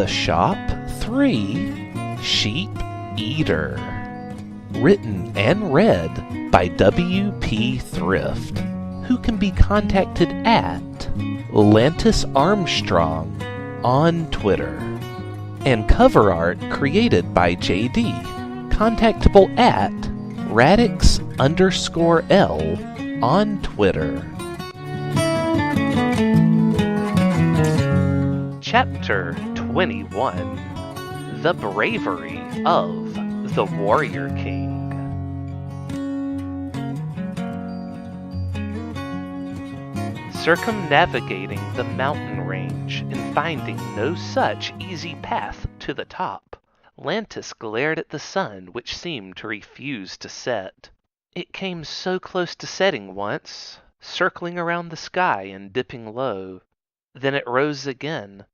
The Shop 3 Sheep Eater. Written and read by W.P. Thrift, who can be contacted at Lantis Armstrong on Twitter. And cover art created by JD, contactable at Radix_L on Twitter. Chapter 21. The Bravery of the Warrior King. Circumnavigating the mountain range and finding no such easy path to the top, Lantis glared at the sun, which seemed to refuse to set. It came so close to setting once, circling around the sky and dipping low. Then it rose again,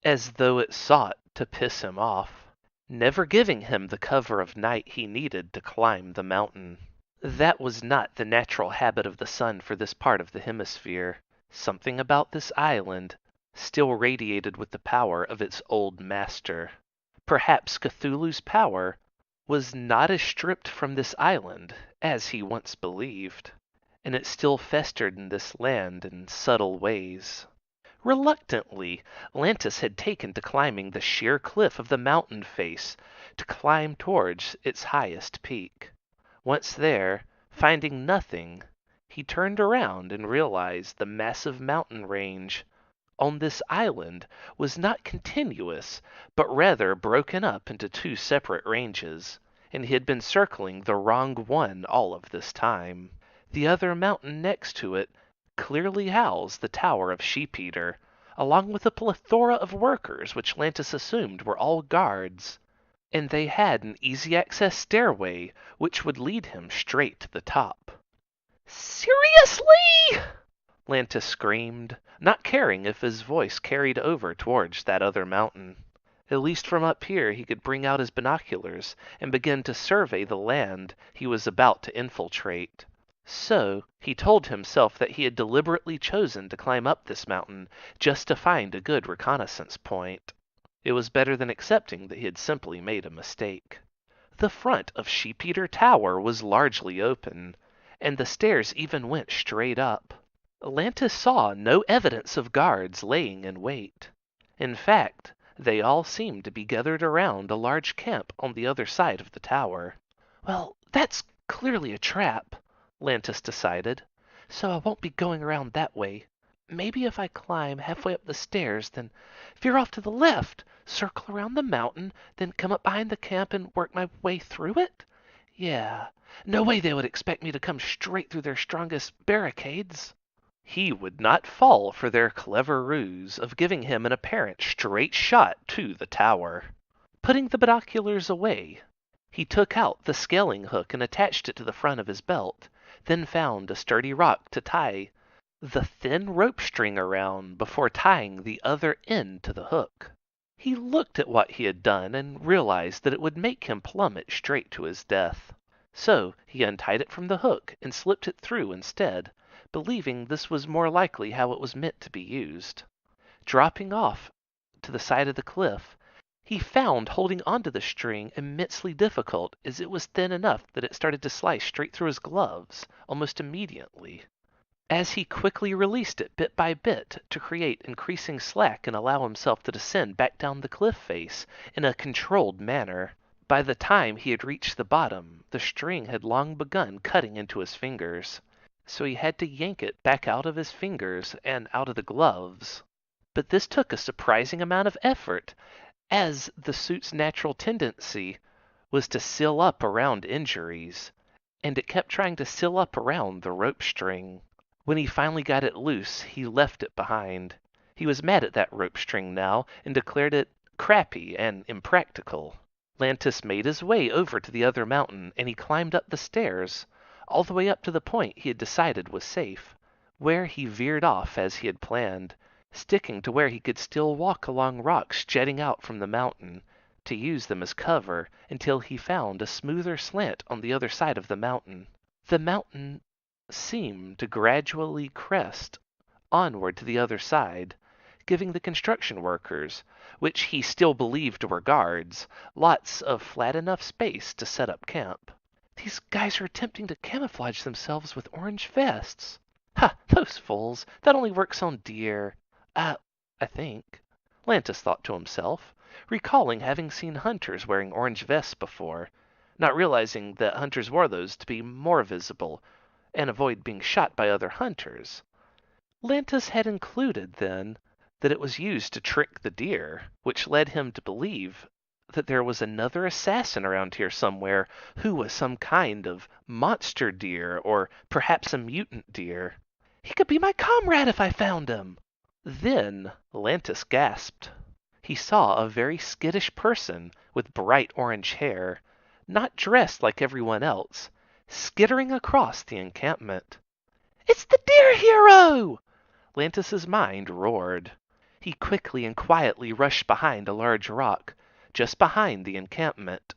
as though it sought to piss him off, never giving him the cover of night he needed to climb the mountain. That was not the natural habit of the sun for this part of the hemisphere. Something about this island still radiated with the power of its old master. Perhaps Cthulhu's power was not as stripped from this island as he once believed, and it still festered in this land in subtle ways. Reluctantly, Lantis had taken to climbing the sheer cliff of the mountain face to climb towards its highest peak. Once there, finding nothing, he turned around and realized the massive mountain range on this island was not continuous, but rather broken up into two separate ranges, and he had been circling the wrong one all of this time. The other mountain next to it clearly housed the Tower of Sheep Eater, along with a plethora of workers which Lantis assumed were all guards, and they had an easy access stairway which would lead him straight to the top. "Seriously?" Lantis screamed, not caring if his voice carried over towards that other mountain. At least from up here he could bring out his binoculars and begin to survey the land he was about to infiltrate. So he told himself that he had deliberately chosen to climb up this mountain just to find a good reconnaissance point. It was better than accepting that he had simply made a mistake. The front of Sheep Eater Tower was largely open, and the stairs even went straight up. Lantis saw no evidence of guards laying in wait. In fact, they all seemed to be gathered around a large camp on the other side of the tower. "Well, that's clearly a trap," Lantis decided, "so I won't be going around that way. Maybe if I climb halfway up the stairs, then veer off to the left, circle around the mountain, then come up behind the camp and work my way through it? Yeah, no way they would expect me to come straight through their strongest barricades." He would not fall for their clever ruse of giving him an apparent straight shot to the tower. Putting the binoculars away, he took out the scaling hook and attached it to the front of his belt, then found a sturdy rock to tie the thin rope string around before tying the other end to the hook. He looked at what he had done and realized that it would make him plummet straight to his death. So he untied it from the hook and slipped it through instead, believing this was more likely how it was meant to be used. Dropping off to the side of the cliff, he found holding onto the string immensely difficult, as it was thin enough that it started to slice straight through his gloves almost immediately. As he quickly released it bit by bit to create increasing slack and allow himself to descend back down the cliff face in a controlled manner, by the time he had reached the bottom, the string had long begun cutting into his fingers, so he had to yank it back out of his fingers and out of the gloves. But this took a surprising amount of effort, as the suit's natural tendency was to seal up around injuries, and it kept trying to seal up around the rope string. When he finally got it loose, he left it behind. He was mad at that rope string now and declared it crappy and impractical. Lantis made his way over to the other mountain, and he climbed up the stairs, all the way up to the point he had decided was safe, where he veered off as he had planned, sticking to where he could still walk along rocks jutting out from the mountain, to use them as cover until he found a smoother slant on the other side of the mountain. The mountain seemed to gradually crest onward to the other side, giving the construction workers, which he still believed were guards, lots of flat enough space to set up camp. These guys are attempting to camouflage themselves with orange vests. Ha, those fools. That only works on deer. I think. Lantis thought to himself, recalling having seen hunters wearing orange vests before, not realizing that hunters wore those to be more visible and avoid being shot by other hunters. Lantis had included, then, that it was used to trick the deer, which led him to believe that there was another assassin around here somewhere who was some kind of monster deer or perhaps a mutant deer. He could be my comrade if I found him. Then Lantis gasped. He saw a very skittish person with bright orange hair, not dressed like everyone else, skittering across the encampment. It's the deer hero! Lantis's mind roared. He quickly and quietly rushed behind a large rock, just behind the encampment,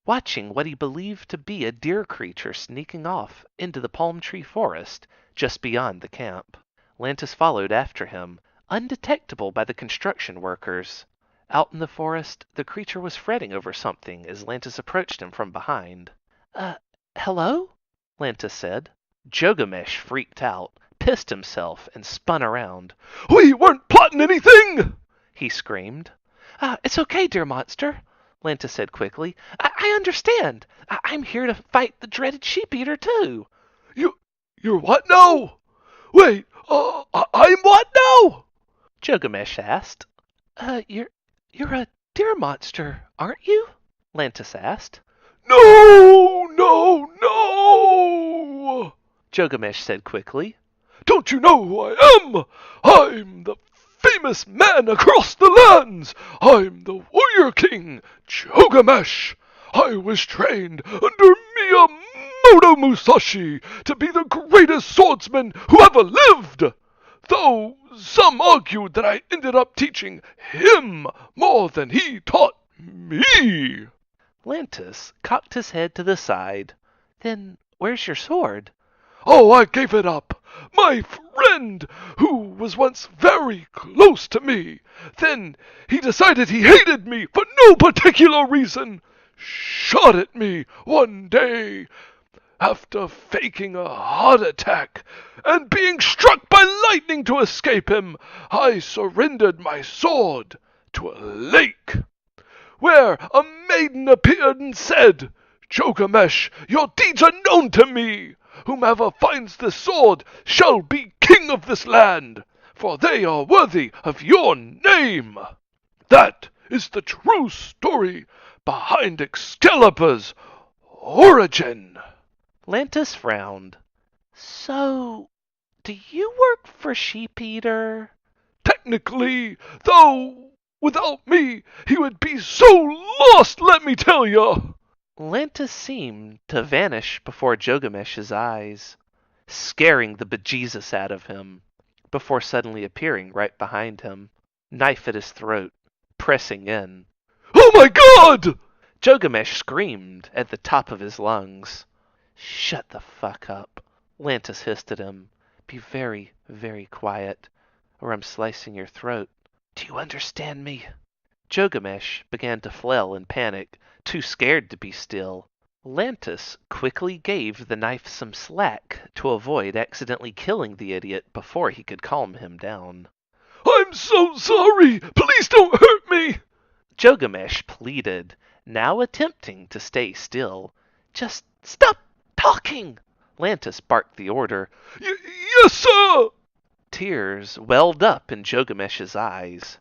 watching what he believed to be a deer creature sneaking off into the palm tree forest just beyond the camp. Lantis followed after him, undetectable by the construction workers. Out in the forest, the creature was fretting over something as Lantis approached him from behind. Hello? Lantis said. Jogamesh freaked out, pissed himself, and spun around. We weren't plotting anything! He screamed. It's okay, dear monster, Lantis said quickly. I understand. I'm here to fight the dreaded sheep-eater, too. You're what now? Wait, I'm what now? Jogamesh asked. You're a deer monster, aren't you? Lantis asked. No! Jogamesh said quickly. Don't you know who I am? I'm the famous man across the lands. I'm the warrior king, Jogamesh. I was trained under Miyamoto Musashi to be the greatest swordsman who ever lived. Though some argued that I ended up teaching him more than he taught me. Lantis cocked his head to the side. Then where's your sword? Oh, I gave it up. My friend, who was once very close to me, then he decided he hated me for no particular reason, shot at me one day after faking a heart attack and being struck by lightning to escape him. I surrendered my sword to a lake, where a maiden appeared and said, Jogamesh, your deeds are known to me. Whomever finds this sword shall be king of this land, for they are worthy of your name. That is the true story behind Excalibur's origin. Lantis frowned. So, do you work for Sheep-Eater? Technically, though without me he would be so lost, let me tell you. Lantis seemed to vanish before Jogamesh's eyes, scaring the bejesus out of him, before suddenly appearing right behind him, knife at his throat, pressing in. Oh my God! Jogamesh screamed at the top of his lungs. Shut the fuck up, Lantis hissed at him. Be very, very quiet, or I'm slicing your throat. Do you understand me? Jogamesh began to flail in panic, too scared to be still. Lantis quickly gave the knife some slack to avoid accidentally killing the idiot before he could calm him down. I'm so sorry! Please don't hurt me! Jogamesh pleaded, now attempting to stay still. Just stop talking! Lantis barked the order. Yes, sir! Tears welled up in Jogamesh's eyes.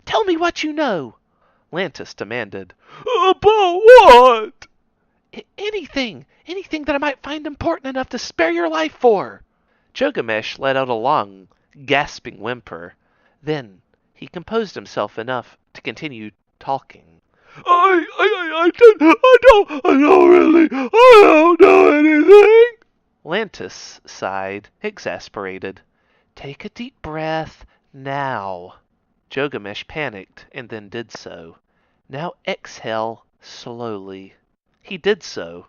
Tell me what you know, Lantis demanded. About what? Anything that I might find important enough to spare your life for. Jogamesh let out a long, gasping whimper. Then he composed himself enough to continue talking. I don't know anything. Lantis sighed, exasperated. Take a deep breath, now. Jogamesh panicked and then did so. Now exhale slowly. He did so.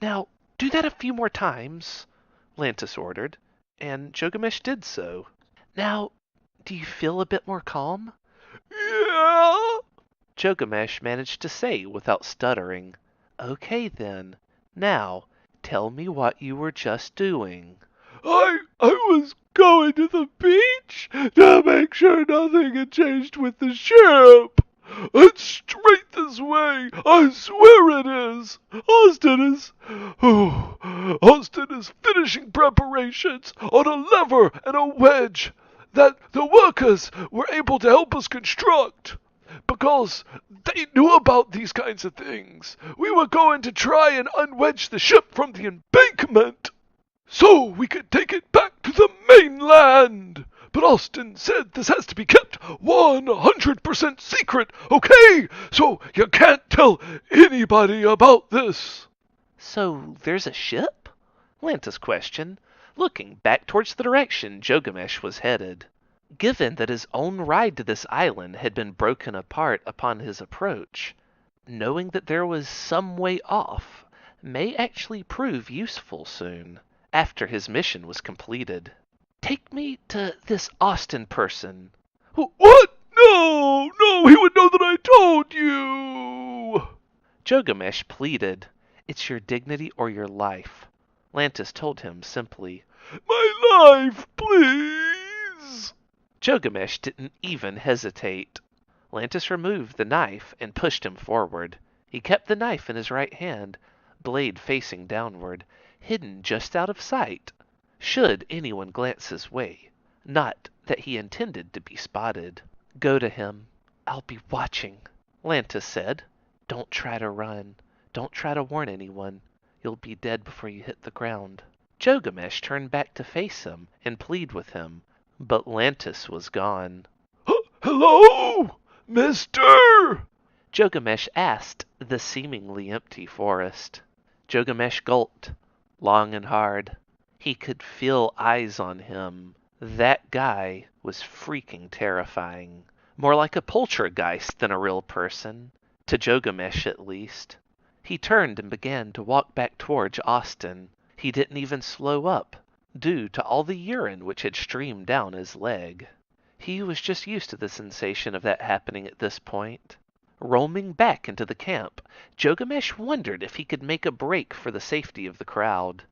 Now do that a few more times, Lantis ordered, and Jogamesh did so. Now Do you feel a bit more calm? Yeah. Jogamesh managed to say without stuttering. Okay then. Now, tell me what you were just doing. I was going to the beach to make sure nothing had changed with the ship. It's straight this way. I swear it is. Austin is finishing preparations on a lever and a wedge that the workers were able to help us construct. Because they knew about these kinds of things. We were going to try and unwedge the ship from the embankment so we could take it back to the mainland. But Austin said this has to be kept 100% secret, okay? So you can't tell anybody about this. So there's a ship? Lantis questioned, looking back towards the direction Jogamesh was headed. Given that his own ride to this island had been broken apart upon his approach, knowing that there was some way off may actually prove useful soon, after his mission was completed. Take me to this Austin person. What? No, he would know that I told you. Jogamesh pleaded. It's your dignity or your life. Lantis told him simply. My life, please. Jogamesh didn't even hesitate. Lantis removed the knife and pushed him forward. He kept the knife in his right hand, blade facing downward, hidden just out of sight, should anyone glance his way. Not that he intended to be spotted. Go to him. I'll be watching, Lantis said. Don't try to run. Don't try to warn anyone. You'll be dead before you hit the ground. Jogamesh turned back to face him and plead with him, but Lantis was gone. Hello, mister? Jogamesh asked the seemingly empty forest. Jogamesh gulped, long and hard. He could feel eyes on him. That guy was freaking terrifying. More like a poltergeist than a real person. To Jogamesh, at least. He turned and began to walk back towards Austin. He didn't even slow up, due to all the urine which had streamed down his leg. He was just used to the sensation of that happening at this point. Roaming back into the camp, Jogamesh wondered if he could make a break for the safety of the crowd.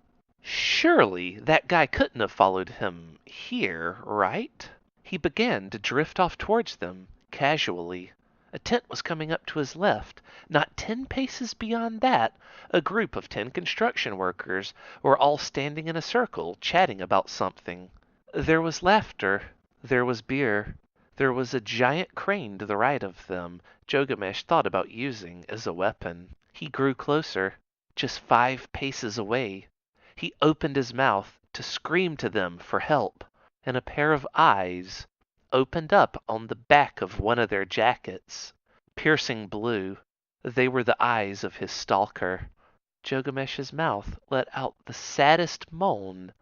Surely that guy couldn't have followed him here, right? He began to drift off towards them, casually. A tent was coming up to his left. Not 10 paces beyond that, a group of 10 construction workers were all standing in a circle, chatting about something. There was laughter. There was beer. There was a giant crane to the right of them Jogamesh thought about using as a weapon. He grew closer, just 5 paces away. He opened his mouth to scream to them for help, and a pair of eyes opened up on the back of one of their jackets. Piercing blue, they were the eyes of his stalker. Jogamesh's mouth let out the saddest moan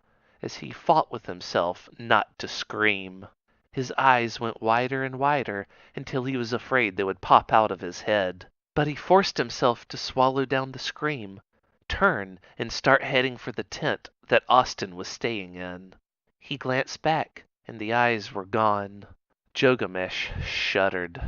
as he fought with himself not to scream. His eyes went wider and wider until he was afraid they would pop out of his head. But he forced himself to swallow down the scream, turn, and start heading for the tent that Austin was staying in. He glanced back, and the eyes were gone. Jogamesh shuddered.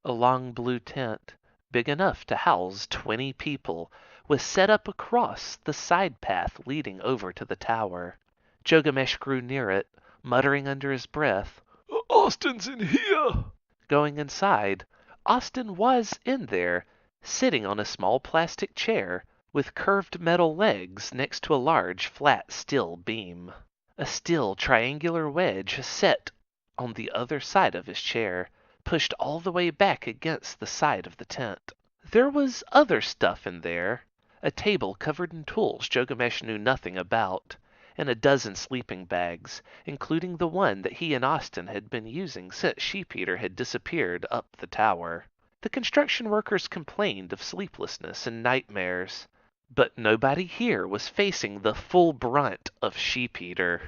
A long blue tent, big enough to house 20 people, was set up across the side path leading over to the tower. Jogamesh grew near it, muttering under his breath, Austin's in here. Going inside, Austin was in there, sitting on a small plastic chair with curved metal legs next to a large flat steel beam. A steel triangular wedge set on the other side of his chair, pushed all the way back against the side of the tent. There was other stuff in there, a table covered in tools Jogamesh knew nothing about, and a dozen sleeping bags, including the one that he and Austin had been using since Sheep-Eater had disappeared up the tower. The construction workers complained of sleeplessness and nightmares, but nobody here was facing the full brunt of Sheep-Eater.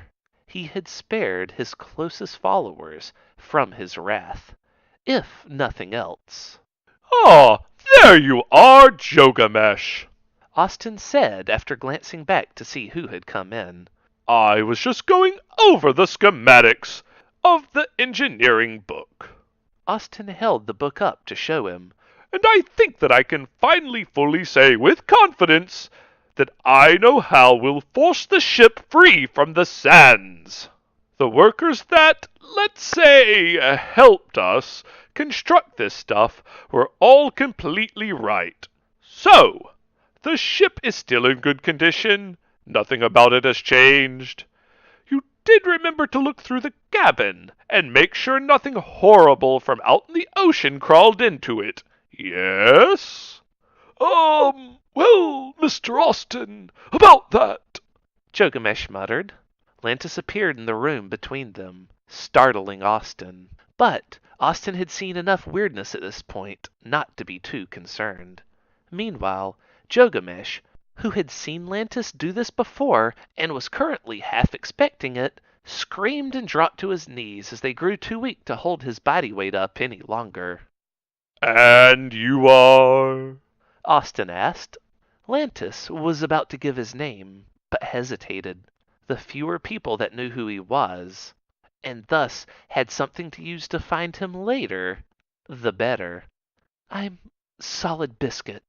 He had spared his closest followers from his wrath, if nothing else. Ah, there you are, Jogamesh, Austin said after glancing back to see who had come in. I was just going over the schematics. of the engineering book. Austin held the book up to show him. And I think that I can finally fully say with confidence that I know how we'll force the ship free from the sands. The workers that, let's say, helped us construct this stuff were all completely right. So, the ship is still in good condition. Nothing about it has changed. You did remember to look through the cabin and make sure nothing horrible from out in the ocean crawled into it. Yes? Well, Mr. Austin, about that. Gilgamesh muttered. Lantis appeared in the room between them, startling Austin. But Austin had seen enough weirdness at this point not to be too concerned. Meanwhile, Gilgamesh, who had seen Lantis do this before and was currently half expecting it, screamed and dropped to his knees as they grew too weak to hold his body weight up any longer. And you are? Austin asked. Lantis was about to give his name, but hesitated. The fewer people that knew who he was, and thus had something to use to find him later, the better. I'm Solid Biscuit,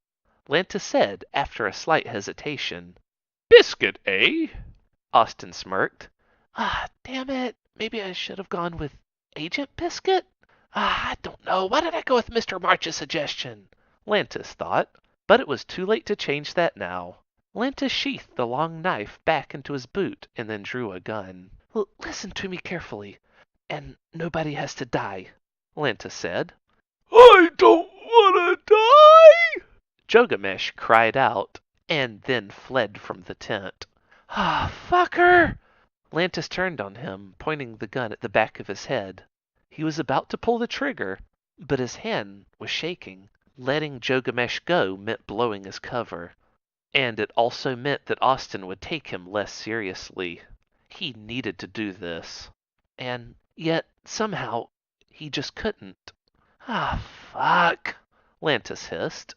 Lantis said after a slight hesitation. Biscuit, eh? Austin smirked. Damn it. Maybe I should have gone with Agent Biscuit? I don't know. Why did I go with Mr. March's suggestion? Lantis thought, but it was too late to change that now. Lantis sheathed the long knife back into his boot and then drew a gun. Listen to me carefully, and nobody has to die, Lantis said. I don't want to die! Gilgamesh cried out, and then fled from the tent. Fucker! Lantis turned on him, pointing the gun at the back of his head. He was about to pull the trigger, but his hand was shaking. Letting Gilgamesh go meant blowing his cover. And it also meant that Austin would take him less seriously. He needed to do this. And yet, somehow, he just couldn't. Fuck, Lantis hissed.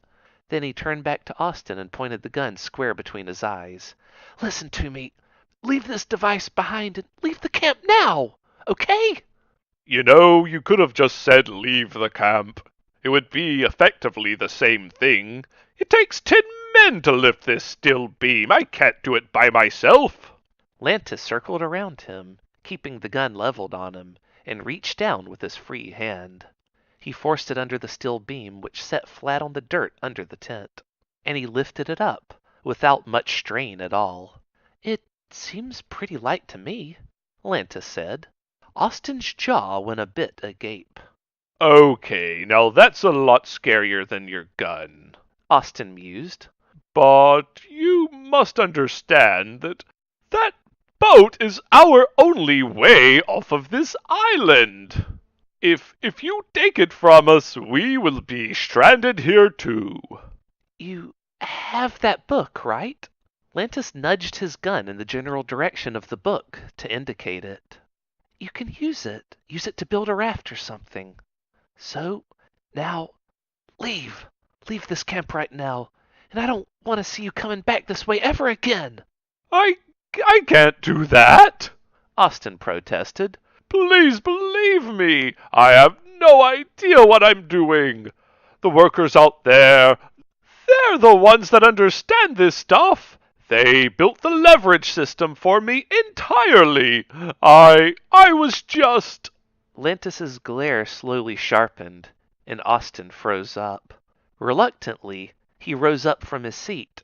Then he turned back to Austin and pointed the gun square between his eyes. Listen to me. Leave this device behind and leave the camp now, okay? You know, you could have just said leave the camp. It would be effectively the same thing. It takes 10 men to lift this steel beam. I can't do it by myself. Lantis circled around him, keeping the gun leveled on him, and reached down with his free hand. He forced it under the steel beam, which set flat on the dirt under the tent, and he lifted it up, without much strain at all. It seems pretty light to me, Lantis said. Austin's jaw went a bit agape. Okay, now that's a lot scarier than your gun, Austin mused. But you must understand that that boat is our only way off of this island. If you take it from us, we will be stranded here too. You have that book, right? Lantis nudged his gun in the general direction of the book to indicate it. You can use it. Use it to build a raft or something. So, now, leave. Leave this camp right now. And I don't want to see you coming back this way ever again. I can't do that, Austin protested. Please believe me. I have no idea what I'm doing. The workers out there, they're the ones that understand this stuff. They built the leverage system for me entirely. I was just... Lantis's glare slowly sharpened, and Austin froze up. Reluctantly, he rose up from his seat,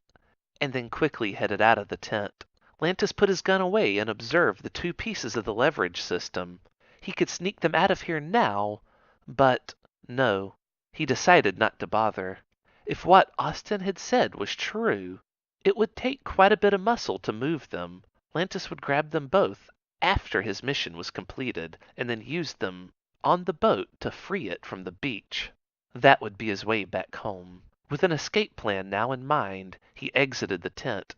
and then quickly headed out of the tent. Lantis put his gun away and observed the 2 pieces of the leverage system. He could sneak them out of here now, but no, he decided not to bother. If what Austin had said was true, it would take quite a bit of muscle to move them. Lantis would grab them both after his mission was completed, and then use them on the boat to free it from the beach. That would be his way back home. With an escape plan now in mind, he exited the tent.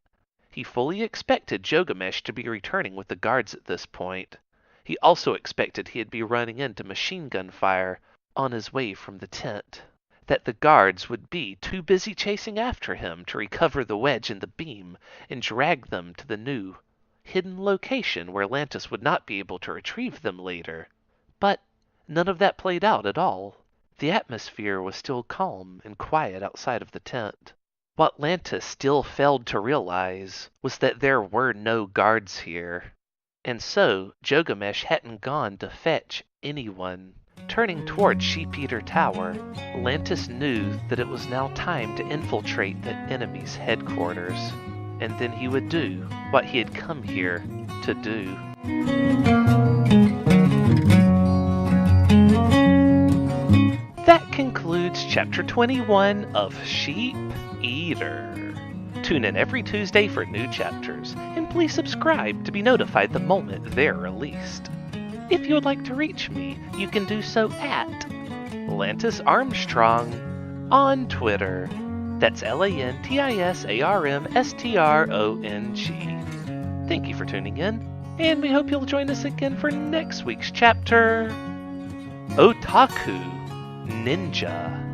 He fully expected Gilgamesh to be returning with the guards at this point. He also expected he'd be running into machine gun fire on his way from the tent. That the guards would be too busy chasing after him to recover the wedge and the beam and drag them to the new, hidden location where Lantis would not be able to retrieve them later. But none of that played out at all. The atmosphere was still calm and quiet outside of the tent. What Lantis still failed to realize was that there were no guards here. And so, Jogamesh hadn't gone to fetch anyone. Turning toward Sheep-Eater Tower, Lantis knew that it was now time to infiltrate the enemy's headquarters. And then he would do what he had come here to do. That concludes Chapter 21 of Sheep-Eater. Tune in every Tuesday for new chapters, and please subscribe to be notified the moment they're released. If you would like to reach me, you can do so at Lantis Armstrong on Twitter. That's LANTISARMSTRONG. Thank you for tuning in, and we hope you'll join us again for next week's chapter, Otaku Ninja.